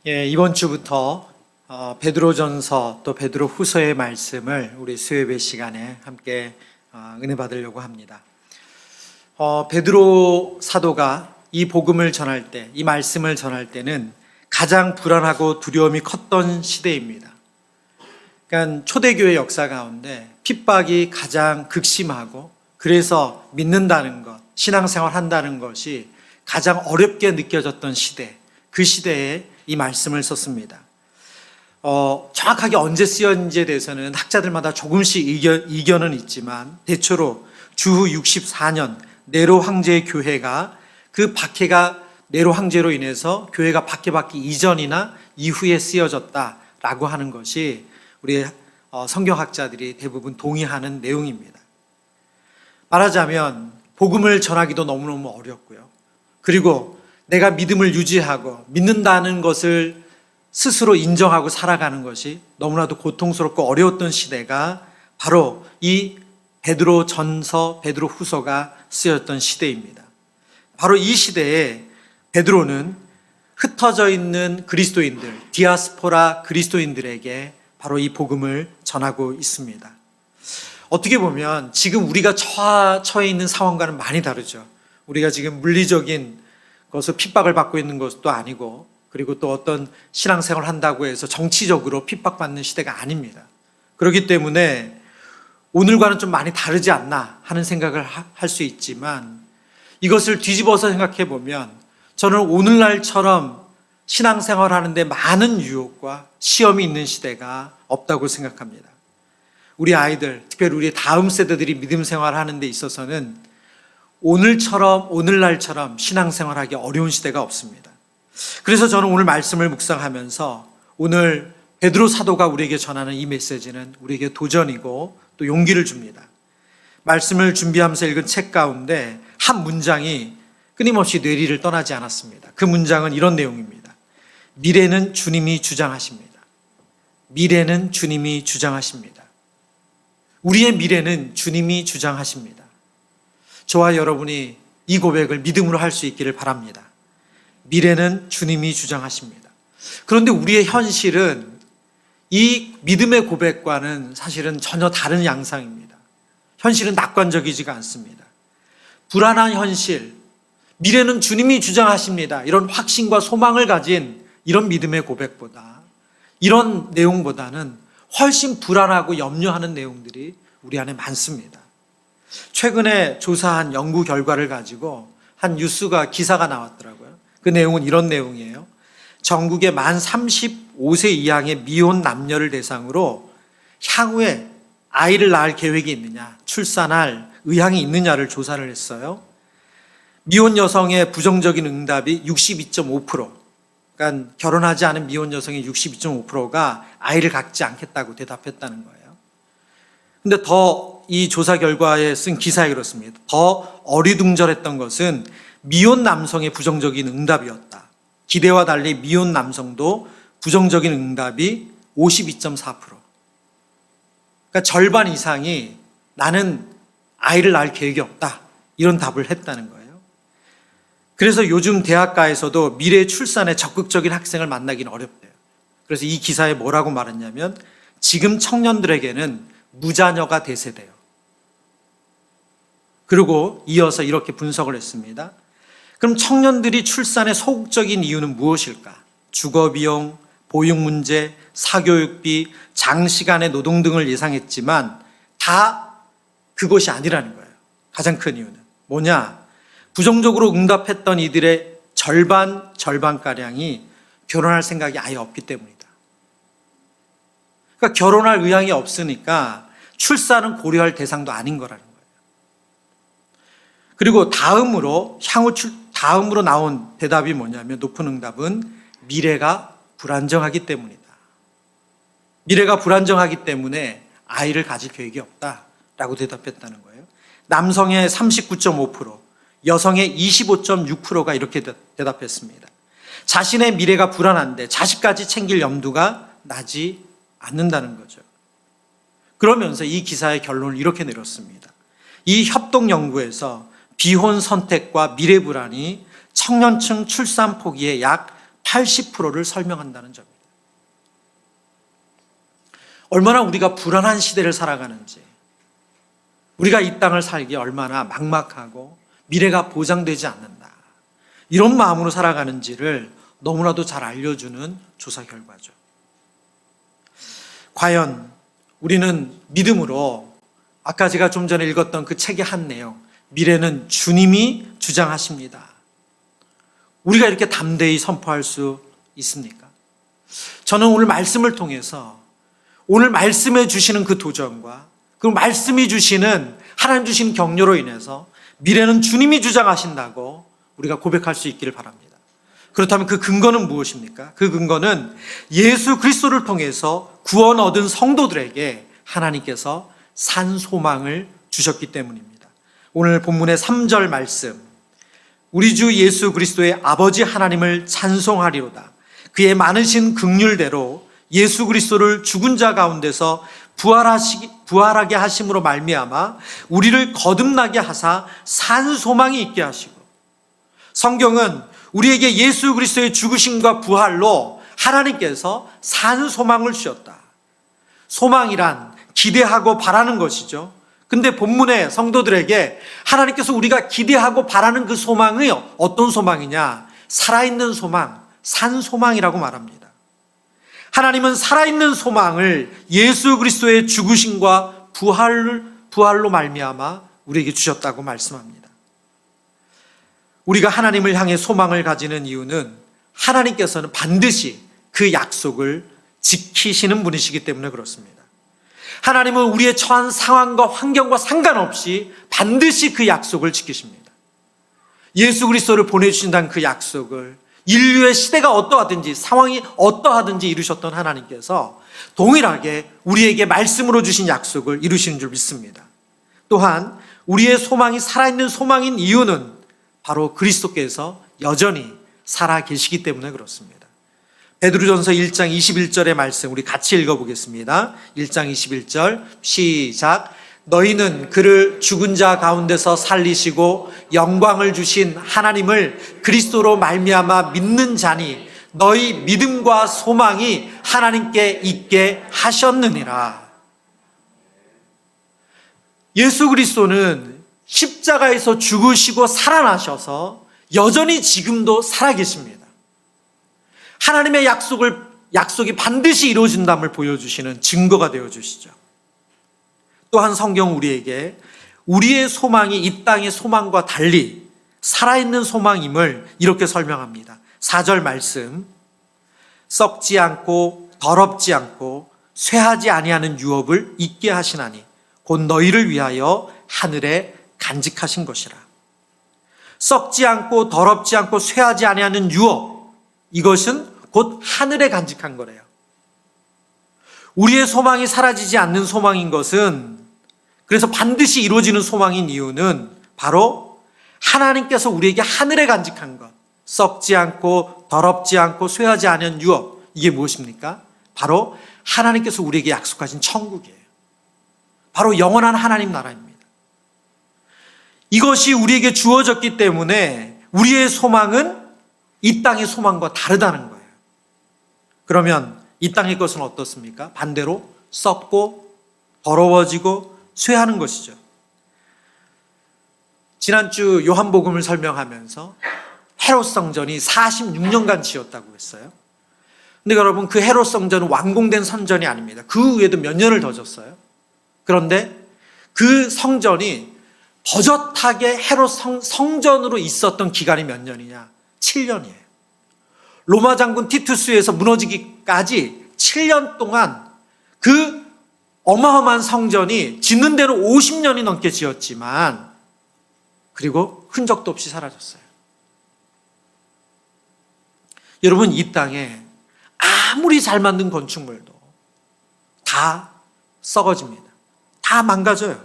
이번 주부터 베드로전서 또 베드로후서의 말씀을 우리 수요예배 시간에 함께 은혜 받으려고 합니다. 베드로 사도가 이 복음을 전할 때, 이 말씀을 전할 때는 가장 불안하고 두려움이 컸던 시대입니다. 그러니까 초대교회 역사 가운데 핍박이 가장 극심하고, 그래서 믿는다는 것, 신앙생활 한다는 것이 가장 어렵게 느껴졌던 시대, 그 시대에 이 말씀을 썼습니다. 정확하게 언제 쓰였는지에 대해서는 학자들마다 조금씩 이견은 있지만, 대체로 주후 64년 네로 황제의 교회가, 그 박해가 네로 황제로 인해서 교회가 박해받기 이전이나 이후에 쓰여졌다라고 하는 것이 우리 성경학자들이 대부분 동의하는 내용입니다. 말하자면 복음을 전하기도 너무너무 어렵고요. 그리고 내가 믿음을 유지하고 믿는다는 것을 스스로 인정하고 살아가는 것이 너무나도 고통스럽고 어려웠던 시대가 바로 이 베드로 전서, 베드로 후서가 쓰였던 시대입니다. 바로 이 시대에 베드로는 흩어져 있는 그리스도인들, 디아스포라 그리스도인들에게 바로 이 복음을 전하고 있습니다. 어떻게 보면 지금 우리가 처해 있는 상황과는 많이 다르죠. 우리가 지금 물리적인 것을 핍박을 받고 있는 것도 아니고, 그리고 또 어떤 신앙생활을 한다고 해서 정치적으로 핍박받는 시대가 아닙니다. 그렇기 때문에 오늘과는 좀 많이 다르지 않나 하는 생각을 할 수 있지만, 이것을 뒤집어서 생각해 보면 저는 오늘날처럼 신앙생활 하는데 많은 유혹과 시험이 있는 시대가 없다고 생각합니다. 우리 아이들, 특별히 우리 다음 세대들이 믿음 생활 하는 데 있어서는 오늘날처럼 신앙생활하기 어려운 시대가 없습니다. 그래서 저는 오늘 말씀을 묵상하면서 오늘 베드로 사도가 우리에게 전하는 이 메시지는 우리에게 도전이고 또 용기를 줍니다. 말씀을 준비하면서 읽은 책 가운데 한 문장이 끊임없이 뇌리를 떠나지 않았습니다. 그 문장은 이런 내용입니다. 미래는 주님이 주장하십니다. 미래는 주님이 주장하십니다. 우리의 미래는 주님이 주장하십니다. 저와 여러분이 이 고백을 믿음으로 할 수 있기를 바랍니다. 미래는 주님이 주장하십니다. 그런데 우리의 현실은 이 믿음의 고백과는 사실은 전혀 다른 양상입니다. 현실은 낙관적이지가 않습니다. 불안한 현실, 미래는 주님이 주장하십니다. 이런 확신과 소망을 가진 이런 믿음의 고백보다, 이런 내용보다는 훨씬 불안하고 염려하는 내용들이 우리 안에 많습니다. 최근에 조사한 연구 결과를 가지고 한 뉴스가 기사가 나왔더라고요. 그 내용은 이런 내용이에요. 전국의 만 35세 이하의 미혼 남녀를 대상으로 향후에 아이를 낳을 계획이 있느냐, 출산할 의향이 있느냐를 조사를 했어요. 미혼 여성의 부정적인 응답이 62.5%, 그러니까 결혼하지 않은 미혼 여성의 62.5%가 아이를 갖지 않겠다고 대답했다는 거예요. 근데 더 이 조사 결과에 쓴 기사에 그렇습니다. 더 어리둥절했던 것은 미혼 남성의 부정적인 응답이었다. 기대와 달리 미혼 남성도 부정적인 응답이 52.4%. 그러니까 절반 이상이 나는 아이를 낳을 계획이 없다, 이런 답을 했다는 거예요. 그래서 요즘 대학가에서도 미래 출산에 적극적인 학생을 만나기는 어렵대요. 그래서 이 기사에 뭐라고 말했냐면, 지금 청년들에게는 무자녀가 대세돼요. 그리고 이어서 이렇게 분석을 했습니다. 그럼 청년들이 출산의 소극적인 이유는 무엇일까? 주거비용, 보육 문제, 사교육비, 장시간의 노동 등을 예상했지만 다 그것이 아니라는 거예요. 가장 큰 이유는 뭐냐? 부정적으로 응답했던 이들의 절반가량이 결혼할 생각이 아예 없기 때문이다. 그러니까 결혼할 의향이 없으니까 출산은 고려할 대상도 아닌 거라는 거예요. 그리고 다음으로 나온 대답이 뭐냐면, 높은 응답은 미래가 불안정하기 때문이다. 미래가 불안정하기 때문에 아이를 가질 계획이 없다라고 대답했다는 거예요. 남성의 39.5%, 여성의 25.6%가 이렇게 대답했습니다. 자신의 미래가 불안한데 자식까지 챙길 염두가 나지 않는다는 거죠. 그러면서 이 기사의 결론을 이렇게 내렸습니다. 이 협동 연구에서 비혼 선택과 미래 불안이 청년층 출산 포기의 약 80%를 설명한다는 점입니다. 얼마나 우리가 불안한 시대를 살아가는지, 우리가 이 땅을 살기에 얼마나 막막하고 미래가 보장되지 않는다, 이런 마음으로 살아가는지를 너무나도 잘 알려주는 조사 결과죠. 과연 우리는 믿음으로 아까 제가 좀 전에 읽었던 그 책의 한 내용, 미래는 주님이 주장하십니다, 우리가 이렇게 담대히 선포할 수 있습니까? 저는 오늘 말씀을 통해서 오늘 말씀해 주시는 그 도전과 그 말씀이 주시는 하나님 주신 격려로 인해서 미래는 주님이 주장하신다고 우리가 고백할 수 있기를 바랍니다. 그렇다면 그 근거는 무엇입니까? 그 근거는 예수 그리스도를 통해서 구원 얻은 성도들에게 하나님께서 산 소망을 주셨기 때문입니다. 오늘 본문의 3절 말씀, 우리 주 예수 그리스도의 아버지 하나님을 찬송하리로다. 그의 많으신 긍휼대로 예수 그리스도를 죽은 자 가운데서 부활하게 하심으로 말미암아 우리를 거듭나게 하사 산 소망이 있게 하시고, 성경은 우리에게 예수 그리스도의 죽으심과 부활로 하나님께서 산 소망을 주셨다. 소망이란 기대하고 바라는 것이죠. 근데 본문의 성도들에게 하나님께서 우리가 기대하고 바라는 그 소망이 어떤 소망이냐? 살아있는 소망, 산 소망이라고 말합니다. 하나님은 살아있는 소망을 예수 그리스도의 죽으심과 부활로 말미암아 우리에게 주셨다고 말씀합니다. 우리가 하나님을 향해 소망을 가지는 이유는 하나님께서는 반드시 그 약속을 지키시는 분이시기 때문에 그렇습니다. 하나님은 우리의 처한 상황과 환경과 상관없이 반드시 그 약속을 지키십니다. 예수 그리스도를 보내주신다는 그 약속을 인류의 시대가 어떠하든지 상황이 어떠하든지 이루셨던 하나님께서 동일하게 우리에게 말씀으로 주신 약속을 이루시는 줄 믿습니다. 또한 우리의 소망이 살아있는 소망인 이유는 바로 그리스도께서 여전히 살아 계시기 때문에 그렇습니다. 베드로전서 1장 21절의 말씀 우리 같이 읽어보겠습니다. 1장 21절 시작. 너희는 그를 죽은 자 가운데서 살리시고 영광을 주신 하나님을 그리스도로 말미암아 믿는 자니 너희 믿음과 소망이 하나님께 있게 하셨느니라. 예수 그리스도는 십자가에서 죽으시고 살아나셔서 여전히 지금도 살아계십니다. 하나님의 약속이 반드시 이루어진다음을 보여주시는 증거가 되어주시죠. 또한 성경 우리에게 우리의 소망이 이 땅의 소망과 달리 살아있는 소망임을 이렇게 설명합니다. 4절 말씀, 썩지 않고 더럽지 않고 쇠하지 아니하는 유업을 잊게 하시나니 곧 너희를 위하여 하늘에 간직하신 것이라. 썩지 않고 더럽지 않고 쇠하지 아니하는 유업, 이것은 곧 하늘에 간직한 거래요. 우리의 소망이 사라지지 않는 소망인 것은, 그래서 반드시 이루어지는 소망인 이유는 바로 하나님께서 우리에게 하늘에 간직한 것, 썩지 않고 더럽지 않고 쇠하지 않은 유업, 이게 무엇입니까? 바로 하나님께서 우리에게 약속하신 천국이에요. 바로 영원한 하나님 나라입니다. 이것이 우리에게 주어졌기 때문에 우리의 소망은 이 땅의 소망과 다르다는 거예요. 그러면 이 땅의 것은 어떻습니까? 반대로 썩고 더러워지고 쇠하는 것이죠. 지난주 요한복음을 설명하면서 헤롯 성전이 46년간 지었다고 했어요. 근데 여러분, 그 헤롯 성전은 완공된 성전이 아닙니다. 그 후에도 몇 년을 더 졌어요. 그런데 그 성전이 버젓하게 헤롯 성전으로 있었던 기간이 몇 년이냐? 7년이에요. 로마 장군 티투스에서 무너지기까지 7년 동안 그 어마어마한 성전이 짓는 대로 50년이 넘게 지었지만 그리고 흔적도 없이 사라졌어요. 여러분, 이 땅에 아무리 잘 만든 건축물도 다 썩어집니다. 다 망가져요.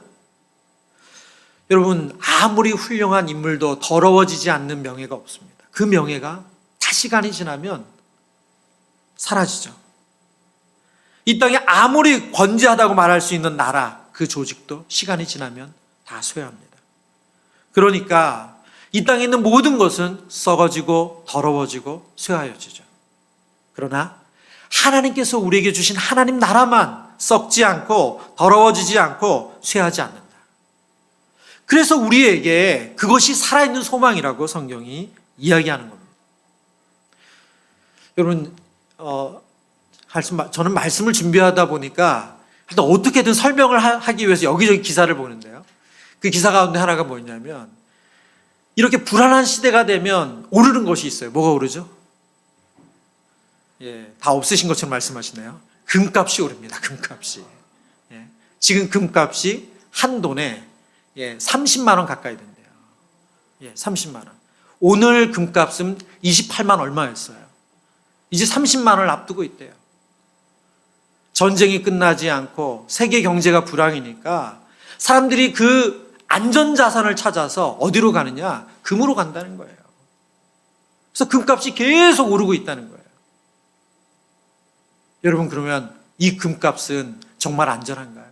여러분, 아무리 훌륭한 인물도 더러워지지 않는 명예가 없습니다. 그 명예가 다 시간이 지나면 사라지죠. 이 땅에 아무리 권재하다고 말할 수 있는 나라, 그 조직도 시간이 지나면 다 쇠합니다. 그러니까 이 땅에 있는 모든 것은 썩어지고 더러워지고 쇠하여지죠. 그러나 하나님께서 우리에게 주신 하나님 나라만 썩지 않고 더러워지지 않고 쇠하지 않는다. 그래서 우리에게 그것이 살아있는 소망이라고 성경이 이야기하는 겁니다. 여러분, 저는 말씀을 준비하다 보니까 일단 어떻게든 설명을 하기 위해서 여기저기 기사를 보는데요. 그 기사 가운데 하나가 뭐냐면 이렇게 불안한 시대가 되면 오르는 것이 있어요. 뭐가 오르죠? 다 없으신 것처럼 말씀하시네요. 금값이 오릅니다. 금값이. 지금 금값이 한 돈에 30만 원 가까이 된대요. 30만 원. 오늘 금값은 28만 얼마였어요. 이제 30만 원을 앞두고 있대요. 전쟁이 끝나지 않고 세계 경제가 불황이니까 사람들이 그 안전자산을 찾아서 어디로 가느냐? 금으로 간다는 거예요. 그래서 금값이 계속 오르고 있다는 거예요. 여러분, 그러면 이 금값은 정말 안전한가요?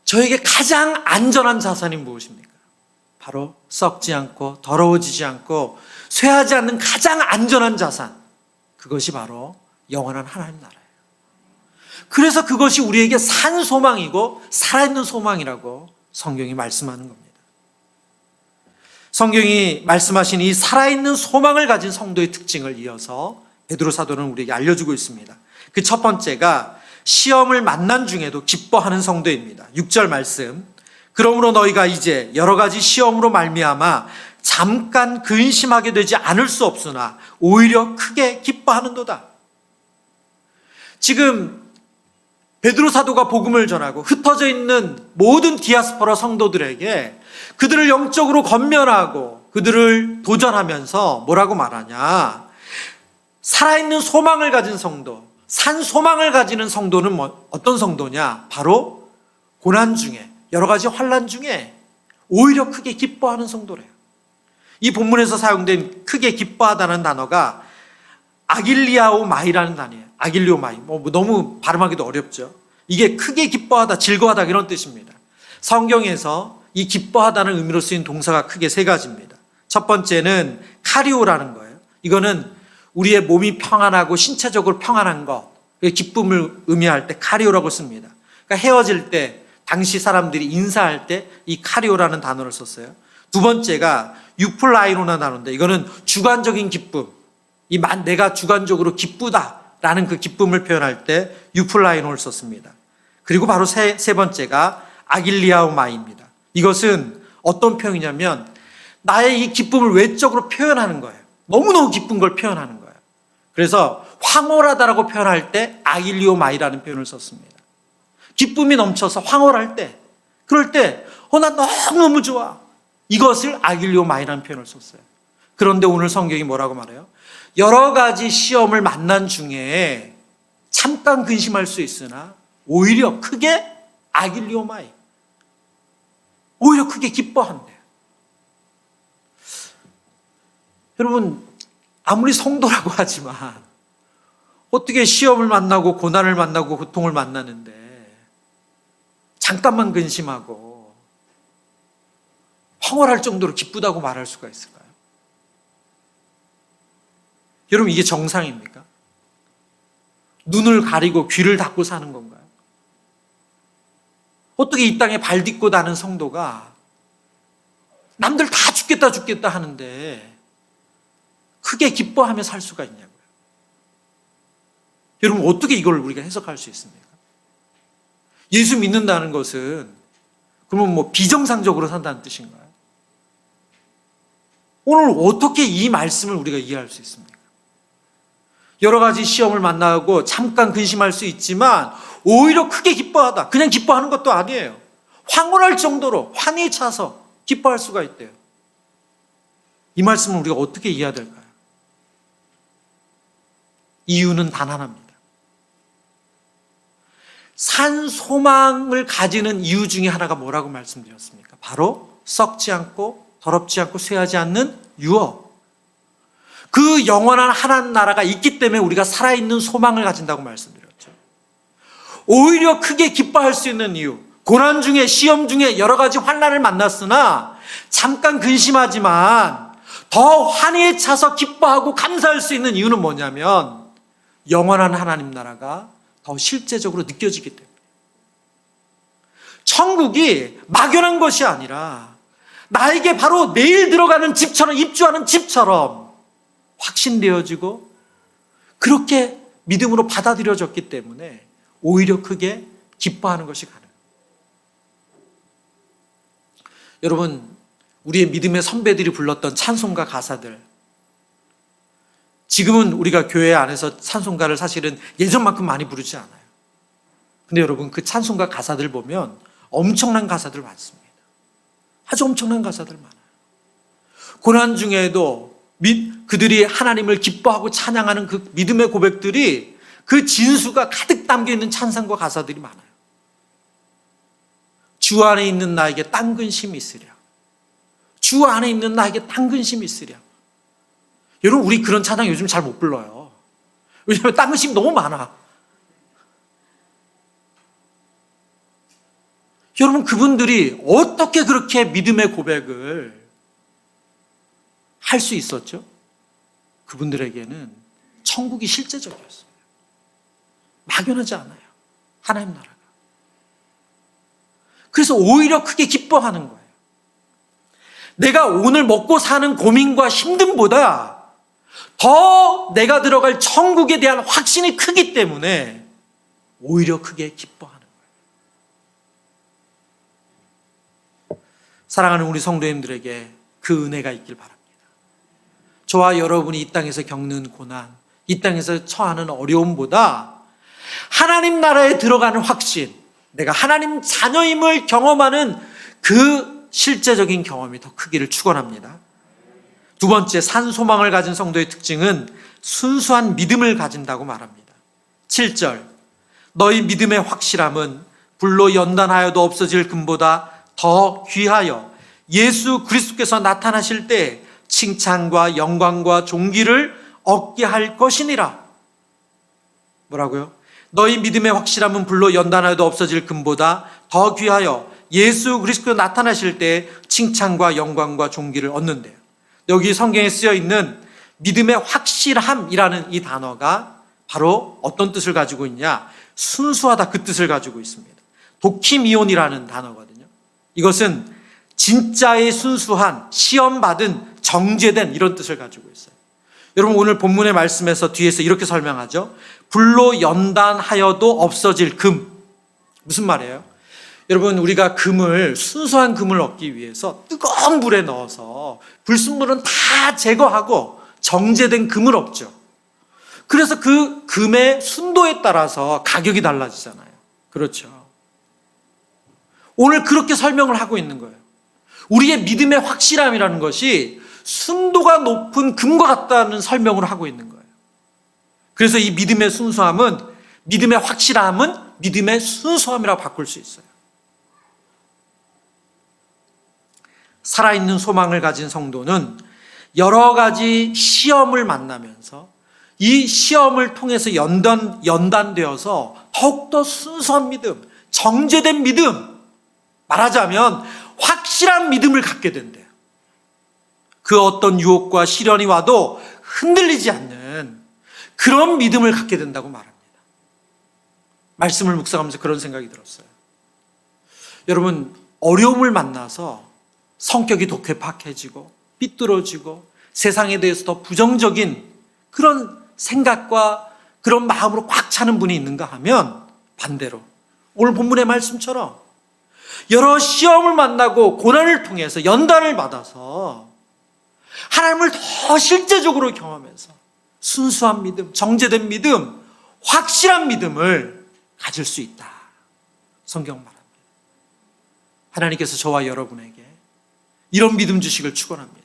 저에게 가장 안전한 자산이 무엇입니까? 바로 썩지 않고 더러워지지 않고 쇠하지 않는 가장 안전한 자산. 그것이 바로 영원한 하나님 나라예요. 그래서 그것이 우리에게 산 소망이고 살아있는 소망이라고 성경이 말씀하는 겁니다. 성경이 말씀하신 이 살아있는 소망을 가진 성도의 특징을 이어서 베드로 사도는 우리에게 알려주고 있습니다. 그 첫 번째가 시험을 만난 중에도 기뻐하는 성도입니다. 6절 말씀. 그러므로 너희가 이제 여러 가지 시험으로 말미암아 잠깐 근심하게 되지 않을 수 없으나 오히려 크게 기뻐하는도다. 지금 베드로 사도가 복음을 전하고 흩어져 있는 모든 디아스포라 성도들에게 그들을 영적으로 건면하고 그들을 도전하면서 뭐라고 말하냐? 살아있는 소망을 가진 성도, 산 소망을 가지는 성도는 어떤 성도냐? 바로 고난 중에, 여러 가지 환난 중에 오히려 크게 기뻐하는 성도래요. 이 본문에서 사용된 크게 기뻐하다는 단어가 아길리아오 마이라는 단어예요. 아길리오 마이. 너무 발음하기도 어렵죠. 이게 크게 기뻐하다, 즐거워하다 이런 뜻입니다. 성경에서 이 기뻐하다는 의미로 쓰인 동사가 크게 세 가지입니다. 첫 번째는 카리오라는 거예요. 이거는 우리의 몸이 평안하고 신체적으로 평안한 것, 기쁨을 의미할 때 카리오라고 씁니다. 그러니까 헤어질 때 당시 사람들이 인사할 때 이 카리오라는 단어를 썼어요. 두 번째가 유플라이노라는 단어인데 이거는 주관적인 기쁨, 내가 주관적으로 기쁘다라는 그 기쁨을 표현할 때 유플라이노를 썼습니다. 그리고 바로 세 번째가 아길리아오마이입니다. 이것은 어떤 표현이냐면 나의 이 기쁨을 외적으로 표현하는 거예요. 너무너무 기쁜 걸 표현하는 거예요. 그래서 황홀하다라고 표현할 때 아길리오마이라는 표현을 썼습니다. 기쁨이 넘쳐서 황홀할 때, 그럴 때 나 너무너무 좋아. 이것을 아길리오마이라는 표현을 썼어요. 그런데 오늘 성경이 뭐라고 말해요? 여러 가지 시험을 만난 중에 잠깐 근심할 수 있으나 오히려 크게 아길리오마이, 오히려 크게 기뻐한대요. 여러분, 아무리 성도라고 하지만 어떻게 시험을 만나고 고난을 만나고 고통을 만나는데 잠깐만 근심하고 황홀할 정도로 기쁘다고 말할 수가 있을까요? 여러분, 이게 정상입니까? 눈을 가리고 귀를 닫고 사는 건가요? 어떻게 이 땅에 발 딛고 다는 성도가 남들 다 죽겠다 하는데 크게 기뻐하며 살 수가 있냐고요. 여러분, 어떻게 이걸 우리가 해석할 수 있습니까? 예수 믿는다는 것은 그러면 비정상적으로 산다는 뜻인가요? 오늘 어떻게 이 말씀을 우리가 이해할 수 있습니까? 여러 가지 시험을 만나고 잠깐 근심할 수 있지만 오히려 크게 기뻐하다. 그냥 기뻐하는 것도 아니에요. 황홀할 정도로 환히 차서 기뻐할 수가 있대요. 이 말씀을 우리가 어떻게 이해해야 될까요? 이유는 단 하나입니다. 산 소망을 가지는 이유 중에 하나가 뭐라고 말씀드렸습니까? 바로 썩지 않고 더럽지 않고 쇠하지 않는 유업. 그 영원한 하나님 나라가 있기 때문에 우리가 살아있는 소망을 가진다고 말씀드렸죠. 오히려 크게 기뻐할 수 있는 이유, 고난 중에 시험 중에 여러 가지 환난을 만났으나 잠깐 근심하지만 더 환희에 차서 기뻐하고 감사할 수 있는 이유는 뭐냐면 영원한 하나님 나라가 더 실제적으로 느껴지기 때문에. 천국이 막연한 것이 아니라 나에게 바로 내일 들어가는 집처럼, 입주하는 집처럼 확신되어지고 그렇게 믿음으로 받아들여졌기 때문에 오히려 크게 기뻐하는 것이 가능해요. 여러분, 우리의 믿음의 선배들이 불렀던 찬송가 가사들, 지금은 우리가 교회 안에서 찬송가를 사실은 예전만큼 많이 부르지 않아요. 근데 여러분, 그 찬송가 가사들 보면 엄청난 가사들 많습니다. 아주 엄청난 가사들 많아요. 고난 중에도 그들이 하나님을 기뻐하고 찬양하는 그 믿음의 고백들이, 그 진수가 가득 담겨있는 찬송과 가사들이 많아요. 주 안에 있는 나에게 딴 근심이 있으랴. 주 안에 있는 나에게 딴 근심이 있으랴. 여러분, 우리 그런 찬양 요즘 잘 못 불러요. 왜냐하면 딴 근심이 너무 많아. 여러분, 그분들이 어떻게 그렇게 믿음의 고백을 할 수 있었죠? 그분들에게는 천국이 실제적이었어요. 막연하지 않아요. 하나님 나라가. 그래서 오히려 크게 기뻐하는 거예요. 내가 오늘 먹고 사는 고민과 힘듦보다 더 내가 들어갈 천국에 대한 확신이 크기 때문에 오히려 크게 기뻐하는 거예요. 사랑하는 우리 성도님들에게 그 은혜가 있길 바랍니다. 저와 여러분이 이 땅에서 겪는 고난, 이 땅에서 처하는 어려움보다 하나님 나라에 들어가는 확신, 내가 하나님 자녀임을 경험하는 그 실제적인 경험이 더 크기를 축원합니다. 두 번째, 산 소망을 가진 성도의 특징은 순수한 믿음을 가진다고 말합니다. 7절, 너희 믿음의 확실함은 불로 연단하여도 없어질 금보다 더 귀하여 예수 그리스도께서 나타나실 때 칭찬과 영광과 존귀를 얻게 할 것이니라. 뭐라고요? 너희 믿음의 확실함은 불로 연단하여도 없어질 금보다 더 귀하여 예수 그리스도께서 나타나실 때 칭찬과 영광과 존귀를 얻는데요. 여기 성경에 쓰여 있는 믿음의 확실함이라는 이 단어가 바로 어떤 뜻을 가지고 있냐? 순수하다, 그 뜻을 가지고 있습니다. 도키미온이라는 단어거든요. 이것은 진짜의 순수한, 시험받은, 정죄된, 이런 뜻을 가지고 있어요. 여러분, 오늘 본문의 말씀에서 뒤에서 이렇게 설명하죠. 불로 연단하여도 없어질 금. 무슨 말이에요? 여러분, 우리가 금을, 순수한 금을 얻기 위해서 뜨거운 물에 넣어서 불순물은 다 제거하고 정제된 금을 얻죠. 그래서 그 금의 순도에 따라서 가격이 달라지잖아요. 그렇죠. 오늘 그렇게 설명을 하고 있는 거예요. 우리의 믿음의 확실함이라는 것이 순도가 높은 금과 같다는 설명을 하고 있는 거예요. 그래서 이 믿음의 순수함은, 믿음의 확실함은 믿음의 순수함이라고 바꿀 수 있어요. 살아있는 소망을 가진 성도는 여러 가지 시험을 만나면서 이 시험을 통해서 연단되어서 더욱더 순수한 믿음, 정제된 믿음, 말하자면 확실한 믿음을 갖게 된대요. 그 어떤 유혹과 시련이 와도 흔들리지 않는 그런 믿음을 갖게 된다고 말합니다. 말씀을 묵상하면서 그런 생각이 들었어요. 여러분, 어려움을 만나서 성격이 독해박해지고 삐뚤어지고 세상에 대해서 더 부정적인 그런 생각과 그런 마음으로 꽉 차는 분이 있는가 하면 반대로 오늘 본문의 말씀처럼 여러 시험을 만나고 고난을 통해서 연단을 받아서 하나님을 더 실제적으로 경험해서 순수한 믿음, 정제된 믿음, 확실한 믿음을 가질 수 있다. 성경 말합니다. 하나님께서 저와 여러분에게 이런 믿음 주시길 축원합니다.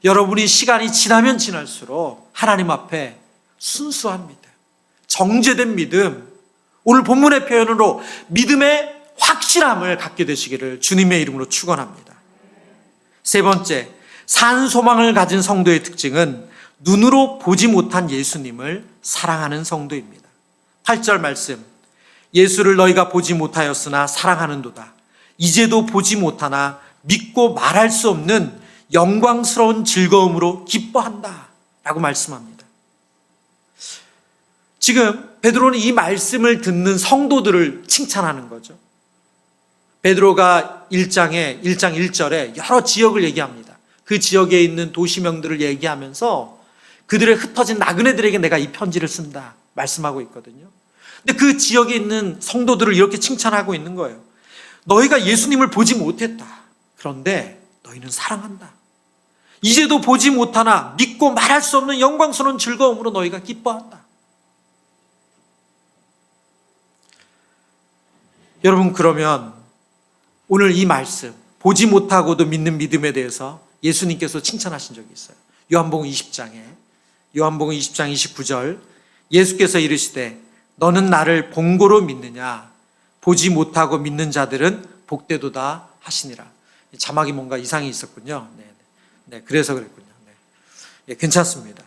여러분이 시간이 지나면 지날수록 하나님 앞에 순수한 믿음, 정제된 믿음, 오늘 본문의 표현으로 믿음의 확실함을 갖게 되시기를 주님의 이름으로 축원합니다. 세 번째, 산 소망을 가진 성도의 특징은 눈으로 보지 못한 예수님을 사랑하는 성도입니다. 8절 말씀, 예수를 너희가 보지 못하였으나 사랑하는도다. 이제도 보지 못하나 믿고 말할 수 없는 영광스러운 즐거움으로 기뻐한다 라고 말씀합니다. 지금 베드로는 이 말씀을 듣는 성도들을 칭찬하는 거죠. 베드로가 1장 1절에 여러 지역을 얘기합니다. 그 지역에 있는 도시명들을 얘기하면서 그들의 흩어진 나그네들에게 내가 이 편지를 쓴다 말씀하고 있거든요. 근데 그 지역에 있는 성도들을 이렇게 칭찬하고 있는 거예요. 너희가 예수님을 보지 못했다. 그런데 너희는 사랑한다. 이제도 보지 못하나 믿고 말할 수 없는 영광스러운 즐거움으로 너희가 기뻐한다. 여러분, 그러면 오늘 이 말씀, 보지 못하고도 믿는 믿음에 대해서 예수님께서 칭찬하신 적이 있어요. 요한복음 20장 29절, 예수께서 이르시되 너는 나를 본고로 믿느냐? 보지 못하고 믿는 자들은 복되도다 하시니라. 자막이 뭔가 이상이 있었군요. 네, 그래서 그랬군요. 네, 괜찮습니다.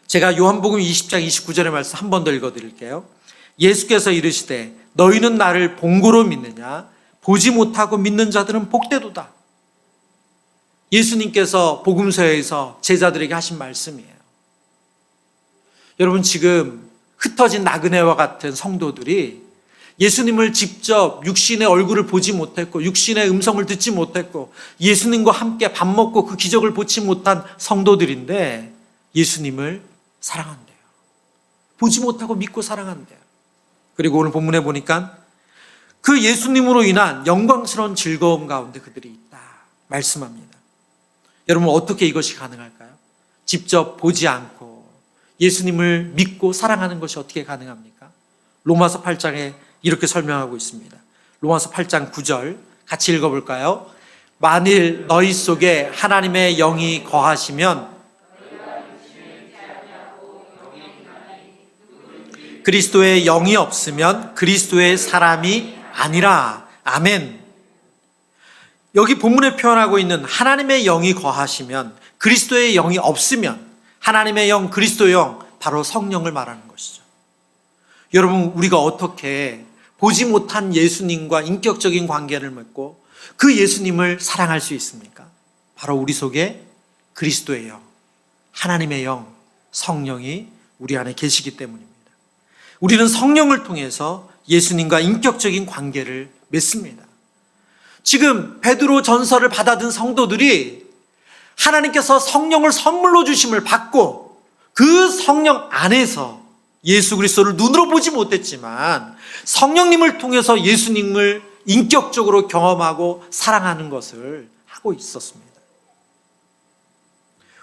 제가 요한복음 20장 29절의 말씀 한 번 더 읽어드릴게요. 예수께서 이르시되 너희는 나를 본고로 믿느냐? 보지 못하고 믿는 자들은 복되도다. 예수님께서 복음서에서 제자들에게 하신 말씀이에요. 여러분, 지금 흩어진 나그네와 같은 성도들이 예수님을 직접 육신의 얼굴을 보지 못했고 육신의 음성을 듣지 못했고 예수님과 함께 밥 먹고 그 기적을 보지 못한 성도들인데 예수님을 사랑한대요. 보지 못하고 믿고 사랑한대요. 그리고 오늘 본문에 보니까 그 예수님으로 인한 영광스러운 즐거움 가운데 그들이 있다 말씀합니다. 여러분, 어떻게 이것이 가능할까요? 직접 보지 않고 예수님을 믿고 사랑하는 것이 어떻게 가능합니까? 로마서 8장에 이렇게 설명하고 있습니다. 로마서 8장 9절 같이 읽어볼까요? 만일 너희 속에 하나님의 영이 거하시면 그리스도의 영이 없으면 그리스도의 사람이 아니라. 아멘. 여기 본문에 표현하고 있는 하나님의 영이 거하시면, 그리스도의 영이 없으면, 하나님의 영, 그리스도의 영, 바로 성령을 말하는 것이죠. 여러분, 우리가 어떻게 보지 못한 예수님과 인격적인 관계를 맺고 그 예수님을 사랑할 수 있습니까? 바로 우리 속에 그리스도의 영, 하나님의 영, 성령이 우리 안에 계시기 때문입니다. 우리는 성령을 통해서 예수님과 인격적인 관계를 맺습니다. 지금 베드로 전서를 받아든 성도들이 하나님께서 성령을 선물로 주심을 받고 그 성령 안에서 예수 그리스도를 눈으로 보지 못했지만 성령님을 통해서 예수님을 인격적으로 경험하고 사랑하는 것을 하고 있었습니다.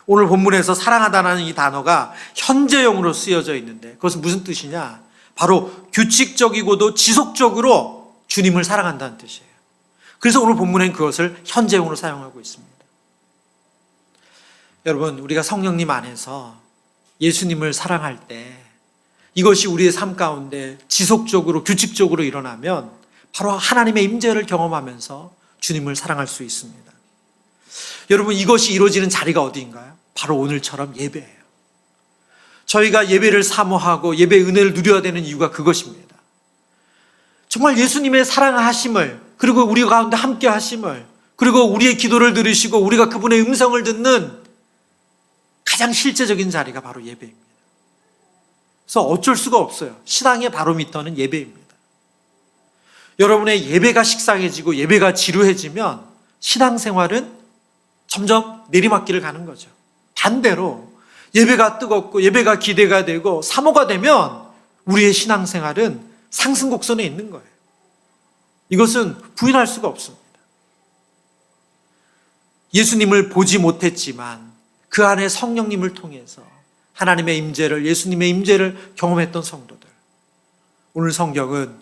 오늘 본문에서 사랑하다는 이 단어가 현재형으로 쓰여져 있는데 그것은 무슨 뜻이냐? 바로 규칙적이고도 지속적으로 주님을 사랑한다는 뜻이에요. 그래서 오늘 본문엔 그것을 현재형으로 사용하고 있습니다. 여러분, 우리가 성령님 안에서 예수님을 사랑할 때 이것이 우리의 삶 가운데 지속적으로 규칙적으로 일어나면 바로 하나님의 임재를 경험하면서 주님을 사랑할 수 있습니다. 여러분, 이것이 이루어지는 자리가 어디인가요? 바로 오늘처럼 예배예요. 저희가 예배를 사모하고 예배의 은혜를 누려야 되는 이유가 그것입니다. 정말 예수님의 사랑하심을, 그리고 우리 가운데 함께 하심을, 그리고 우리의 기도를 들으시고 우리가 그분의 음성을 듣는 가장 실제적인 자리가 바로 예배입니다. 그래서 어쩔 수가 없어요. 신앙의 바로미터는 예배입니다. 여러분의 예배가 식상해지고 예배가 지루해지면 신앙생활은 점점 내리막길을 가는 거죠. 반대로 예배가 뜨겁고 예배가 기대가 되고 사모가 되면 우리의 신앙생활은 상승곡선에 있는 거예요. 이것은 부인할 수가 없습니다. 예수님을 보지 못했지만 그 안에 성령님을 통해서 하나님의 임재를, 예수님의 임재를 경험했던 성도들, 오늘 성경은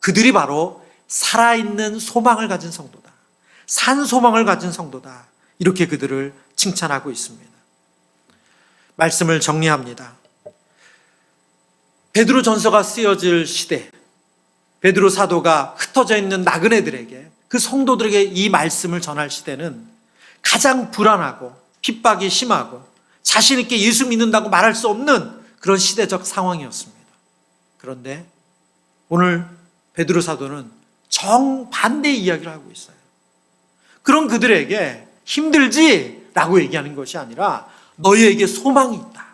그들이 바로 살아있는 소망을 가진 성도다, 산 소망을 가진 성도다, 이렇게 그들을 칭찬하고 있습니다. 말씀을 정리합니다. 베드로 전서가 쓰여질 시대, 베드로 사도가 흩어져 있는 나그네들에게, 그 성도들에게 이 말씀을 전할 시대는 가장 불안하고 핍박이 심하고 자신 있게 예수 믿는다고 말할 수 없는 그런 시대적 상황이었습니다. 그런데 오늘 베드로 사도는 정반대의 이야기를 하고 있어요. 그런 그들에게 힘들지? 라고 얘기하는 것이 아니라 너희에게 소망이 있다.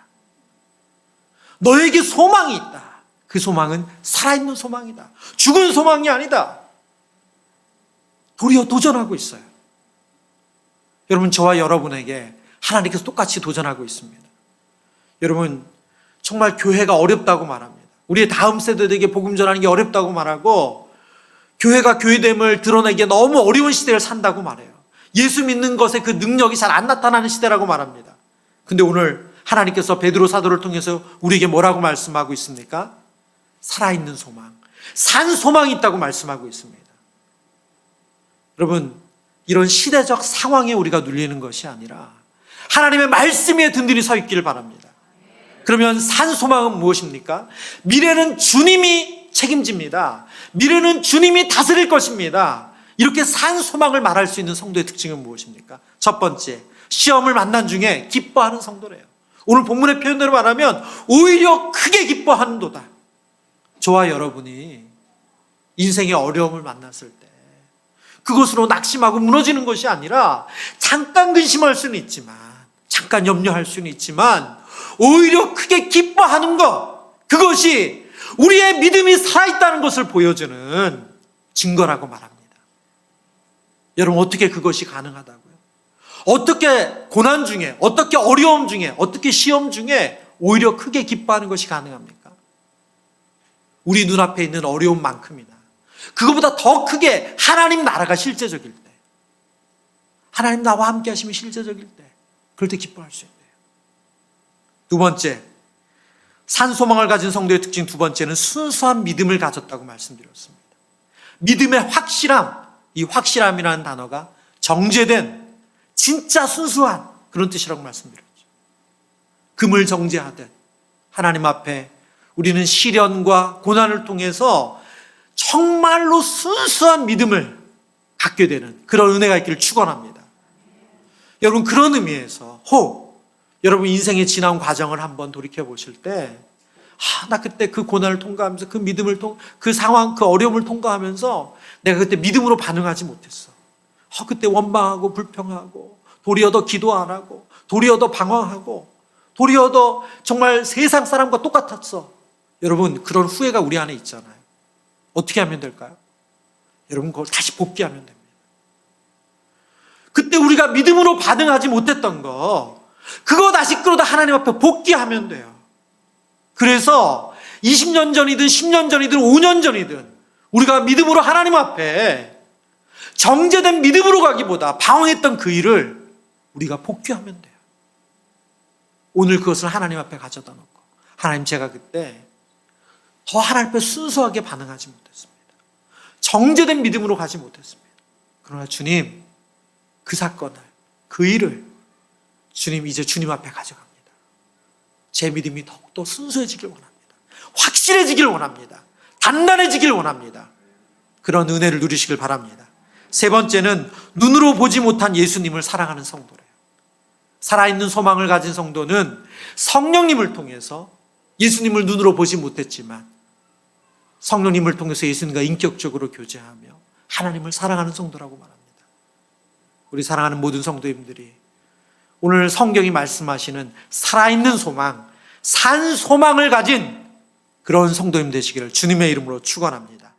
너희에게 소망이 있다. 그 소망은 살아있는 소망이다. 죽은 소망이 아니다. 도리어 도전하고 있어요. 여러분, 저와 여러분에게 하나님께서 똑같이 도전하고 있습니다. 여러분, 정말 교회가 어렵다고 말합니다. 우리의 다음 세대들에게 복음 전하는 게 어렵다고 말하고, 교회가 교회됨을 드러내기에 너무 어려운 시대를 산다고 말해요. 예수 믿는 것에 그 능력이 잘 안 나타나는 시대라고 말합니다. 근데 오늘 하나님께서 베드로 사도를 통해서 우리에게 뭐라고 말씀하고 있습니까? 살아있는 소망, 산 소망이 있다고 말씀하고 있습니다. 여러분, 이런 시대적 상황에 우리가 눌리는 것이 아니라 하나님의 말씀 위에 든든히 서 있기를 바랍니다. 그러면 산 소망은 무엇입니까? 미래는 주님이 책임집니다. 미래는 주님이 다스릴 것입니다. 이렇게 산 소망을 말할 수 있는 성도의 특징은 무엇입니까? 첫 번째, 시험을 만난 중에 기뻐하는 성도래요. 오늘 본문의 표현대로 말하면 오히려 크게 기뻐하는도다. 저와 여러분이 인생의 어려움을 만났을 때 그것으로 낙심하고 무너지는 것이 아니라 잠깐 근심할 수는 있지만, 잠깐 염려할 수는 있지만 오히려 크게 기뻐하는 것, 그것이 우리의 믿음이 살아있다는 것을 보여주는 증거라고 말합니다. 여러분, 어떻게 그것이 가능하다고요? 어떻게 고난 중에, 어떻게 어려움 중에, 어떻게 시험 중에 오히려 크게 기뻐하는 것이 가능합니까? 우리 눈앞에 있는 어려움만큼이나 그거보다 더 크게 하나님 나라가 실제적일 때, 하나님 나와 함께 하심이 실제적일 때, 그럴 때 기뻐할 수 있대요. 두 번째, 산소망을 가진 성도의 특징 두 번째는 순수한 믿음을 가졌다고 말씀드렸습니다. 믿음의 확실함, 이 확실함이라는 단어가 정제된 진짜 순수한 그런 뜻이라고 말씀드렸죠. 금을 정제하듯 하나님 앞에 우리는 시련과 고난을 통해서 정말로 순수한 믿음을 갖게 되는 그런 은혜가 있기를 축원합니다. 여러분, 그런 의미에서 여러분 인생의 지난 과정을 한번 돌이켜 보실 때, 나 그때 그 고난을 통과하면서 그 믿음을 그 상황, 그 어려움을 통과하면서 내가 그때 믿음으로 반응하지 못했어. 그때 원망하고 불평하고 도리어 더 기도 안 하고 도리어 더 방황하고 도리어 더 정말 세상 사람과 똑같았어. 여러분, 그런 후회가 우리 안에 있잖아요. 어떻게 하면 될까요? 여러분, 그걸 다시 복귀하면 됩니다. 그때 우리가 믿음으로 반응하지 못했던 그거 다시 끌어다 하나님 앞에 복귀하면 돼요. 그래서 20년 전이든 10년 전이든 5년 전이든 우리가 믿음으로 하나님 앞에 정제된 믿음으로 가기보다 방황했던 그 일을 우리가 복귀하면 돼요. 오늘 그것을 하나님 앞에 가져다 놓고, 하나님, 제가 그때 더 하나님 앞에 순수하게 반응하지 못했습니다. 정제된 믿음으로 가지 못했습니다. 그러나 주님, 그 사건을, 그 일을 주님, 이제 주님 앞에 가져갑니다. 제 믿음이 더욱더 순수해지길 원합니다. 확실해지길 원합니다. 단단해지길 원합니다. 그런 은혜를 누리시길 바랍니다. 세 번째는 눈으로 보지 못한 예수님을 사랑하는 성도래요. 살아있는 소망을 가진 성도는 성령님을 통해서 예수님을 눈으로 보지 못했지만 성령님을 통해서 예수님과 인격적으로 교제하며 하나님을 사랑하는 성도라고 말합니다. 우리 사랑하는 모든 성도님들이 오늘 성경이 말씀하시는 살아있는 소망, 산 소망을 가진 그런 성도님 되시기를 주님의 이름으로 축원합니다.